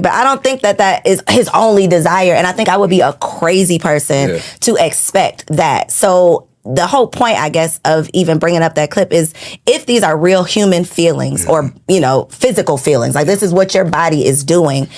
But I don't think that is his only desire. And I think I would be a crazy person to expect that. So the whole point, I guess, of even bringing up that clip is if these are real human feelings or, physical feelings, like this is what your body is doing.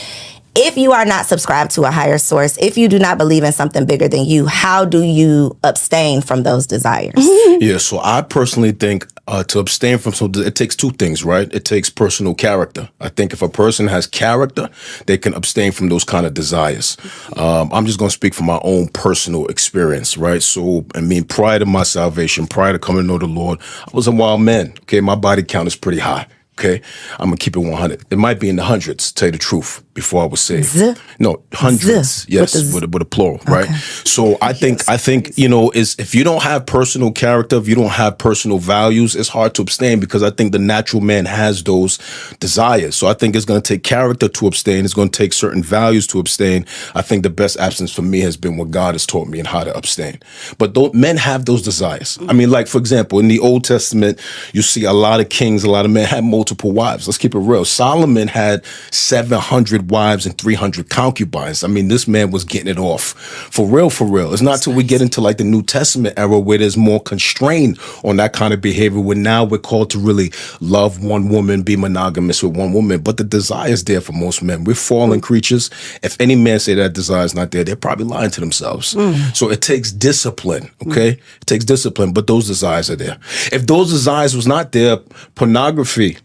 If you are not subscribed to a higher source, if you do not believe in something bigger than you, how do you abstain from those desires? Yeah, so I personally think to abstain from something, it takes two things, right? It takes personal character. I think if a person has character, they can abstain from those kind of desires. I'm just going to speak from my own personal experience, right? So, prior to my salvation, prior to coming to know the Lord, I was a wild man. Okay, my body count is pretty high. Okay, I'm gonna keep it 100. It might be in the hundreds, to tell you the truth, before I was saved. No, hundreds. Yes, with a plural, right? So I think is if you don't have personal character, if you don't have personal values, it's hard to abstain because I think the natural man has those desires. So I think it's gonna take character to abstain. It's gonna take certain values to abstain. I think the best absence for me has been what God has taught me and how to abstain. But men have those desires. Like for example, in the Old Testament, you see a lot of kings, a lot of men had multiple wives. Let's keep it real. Solomon had 700 wives and 300 concubines. This man was getting it off. For real. It's not till we get into like the New Testament era where there's more constraint on that kind of behavior, where now we're called to really love one woman, be monogamous with one woman. But the desire is there for most men. We're fallen creatures. If any man say that desire is not there, they're probably lying to themselves. So it takes discipline, okay? It takes discipline, but those desires are there. If those desires was not there, pornography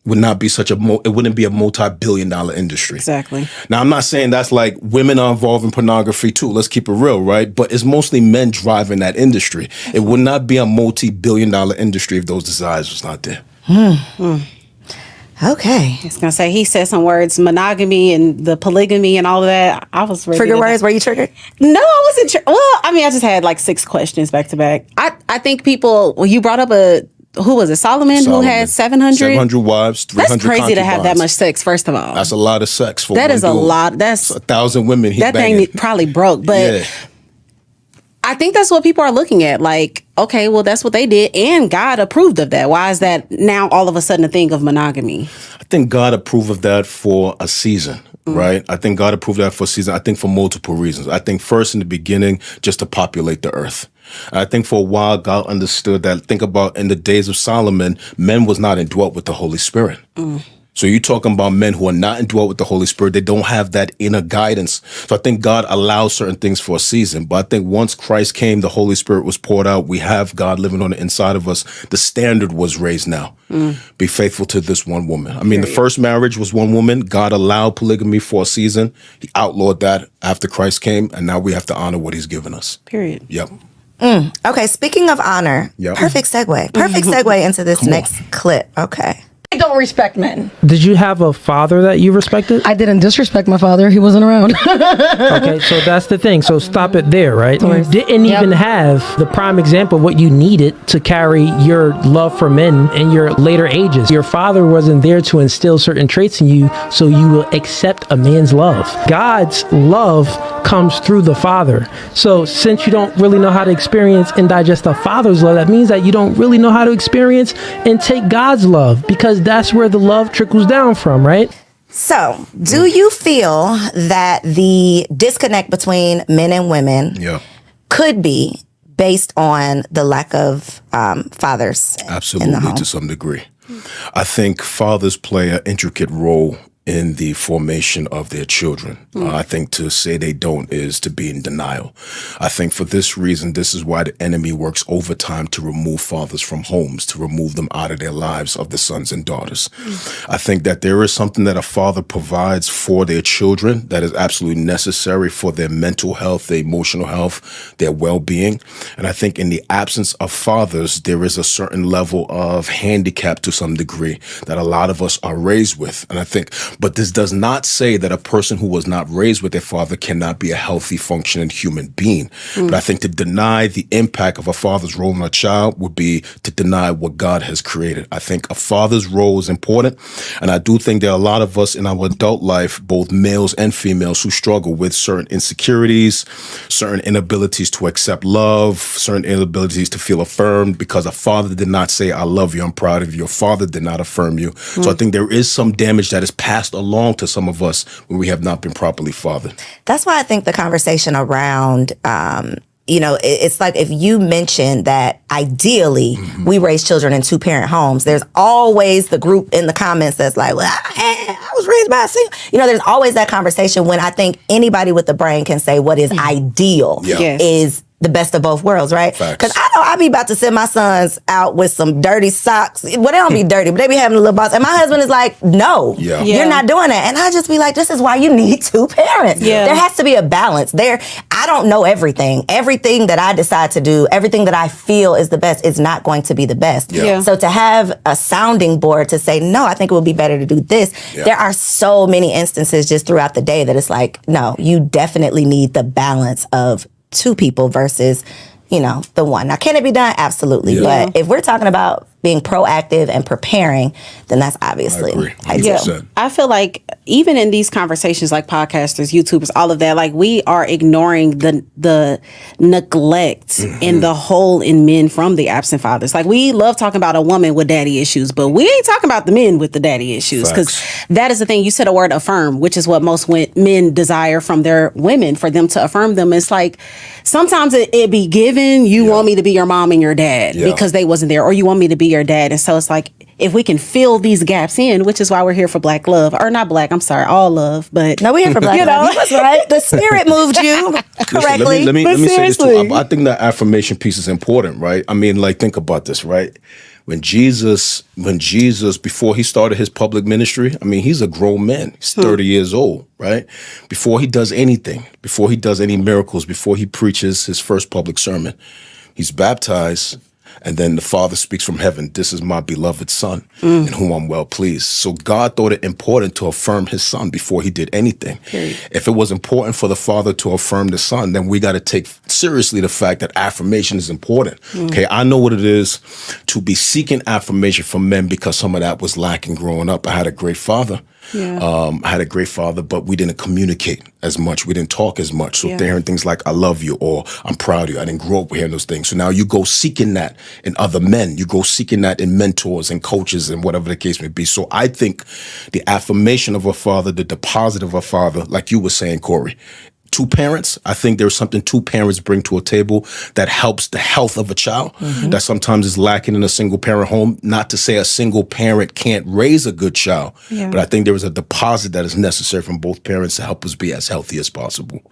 would not be it wouldn't be a multi-billion-dollar industry. Exactly. Now, I'm not saying that's like women are involved in pornography too. Let's keep it real, right? But it's mostly men driving that industry. It would not be a multi-billion-dollar industry if those desires was not there. Okay. I was going to say, he said some words, monogamy and the polygamy and all of that. I was ready. Trigger words? Were you triggered? No, I wasn't. I just had like 6 questions back to back. I think people, you brought up who was it? Solomon, who had 700? 700 wives, 300 That's crazy concubines. to have that much sex, first of all. That's a lot of sex for that one is a dude. lot. That's 1,000 women he that banging. thing probably broke. But I think that's what people are looking at. Like, okay, well, that's what they did. And God approved of that. Why is that now all of a sudden a thing of monogamy? I think God approved of that for a season. Right? I think God approved that for a season. I think for multiple reasons. I think first in the beginning, just to populate the earth. I think for a while, God understood that. Think about in the days of Solomon, men was not indwelt with the Holy Spirit. So you're talking about men who are not indwelt with the Holy Spirit. They don't have that inner guidance. So I think God allows certain things for a season. But I think once Christ came, the Holy Spirit was poured out. We have God living on the inside of us. The standard was raised now. Be faithful to this one woman. The first marriage was one woman. God allowed polygamy for a season. He outlawed that after Christ came. And now we have to honor what he's given us. Period. Yep. Okay, speaking of honor, perfect segue into this next clip. Okay. I don't respect men. Did you have a father that you respected? I didn't disrespect my father. He wasn't around. Okay, so that's the thing. So stop it there, right? You didn't even have the prime example of what you needed to carry your love for men in your later ages. Your father wasn't there to instill certain traits in you so you will accept a man's love. God's love comes through the father. So since you don't really know how to experience and digest a father's love, that means that you don't really know how to experience and take God's love, because that's where the love trickles down from, right? So, do you feel that the disconnect between men and women could be based on the lack of fathers Absolutely, in the home? to some degree. I think fathers play an intricate role in the formation of their children. I think to say they don't is to be in denial. I think for this reason, this is why the enemy works overtime to remove fathers from homes, to remove them out of their lives of the sons and daughters. I think that there is something that a father provides for their children that is absolutely necessary for their mental health, their emotional health, their well-being. And I think in the absence of fathers, there is a certain level of handicap to some degree that a lot of us are raised with. And I think, but this does not say that a person who was not raised with their father cannot be a healthy, functioning human being. But I think to deny the impact of a father's role in a child would be to deny what God has created. I think a father's role is important. And I do think there are a lot of us in our adult life, both males and females, who struggle with certain insecurities, certain inabilities to accept love, certain inabilities to feel affirmed because a father did not say, I love you, I'm proud of you. Your father did not affirm you. So I think there is some damage that is passed passed along to some of us when we have not been properly fathered. That's why I think the conversation around, it's like if you mention that ideally we raise children in 2-parent homes, there's always the group in the comments that's like, well, I was raised by a single. There's always that conversation when I think anybody with the brain can say what is ideal is the best of both worlds, right? Because I know I be about to send my sons out with some dirty socks. Well, they don't be dirty, but they be having a little box. And my husband is like, no, you're not doing that. And I just be like, this is why you need 2 parents. There has to be a balance. I don't know everything. Everything that I decide to do, everything that I feel is the best is not going to be the best. So to have a sounding board to say, no, I think it would be better to do this. There are so many instances just throughout the day that it's like, no, you definitely need the balance of 2 people versus, the one. Now, can it be done? Absolutely. But if we're talking about being proactive and preparing, then that's obviously ideal. I feel like even in these conversations, like podcasters, YouTubers, all of that, like we are ignoring the neglect and the hole in men from the absent fathers. Like we love talking about a woman with daddy issues, but we ain't talking about the men with the daddy issues, because that is the thing. You said a word, affirm, which is what most men desire from their women, for them to affirm them. It's like sometimes it be given, you want me to be your mom and your dad because they wasn't there, or you want me to be your dad. And so it's like, if we can fill these gaps in, which is why we're here for Black love, or not Black, I'm sorry, all love, but no, we're here for Black love. That's right. The spirit moved you correctly. Listen, let me say this too. I think that affirmation piece is important, right? I mean, like, think about this, right? When Jesus, before he started his public ministry, I mean, he's a grown man. He's 30 years old, right? Before he does anything, before he does any miracles, before he preaches his first public sermon, he's baptized. And then the Father speaks from heaven, this is my beloved Son, in whom I'm well pleased. So God thought it important to affirm his Son before he did anything. If it was important for the Father to affirm the Son, then we got to take seriously the fact that affirmation is important. Okay, I know what it is to be seeking affirmation from men because some of that was lacking growing up. I had a great father. I had a great father, but we didn't communicate as much. We didn't talk as much. So they're hearing things like, I love you, or I'm proud of you. I didn't grow up with hearing those things. So now you go seeking that in other men. You go seeking that in mentors and coaches and whatever the case may be. So I think the affirmation of a father, the deposit of a father, like you were saying, Corey, 2 parents, I think there's something 2 parents bring to a table that helps the health of a child that sometimes is lacking in a single parent home. Not to say a single parent can't raise a good child, but I think there is a deposit that is necessary from both parents to help us be as healthy as possible.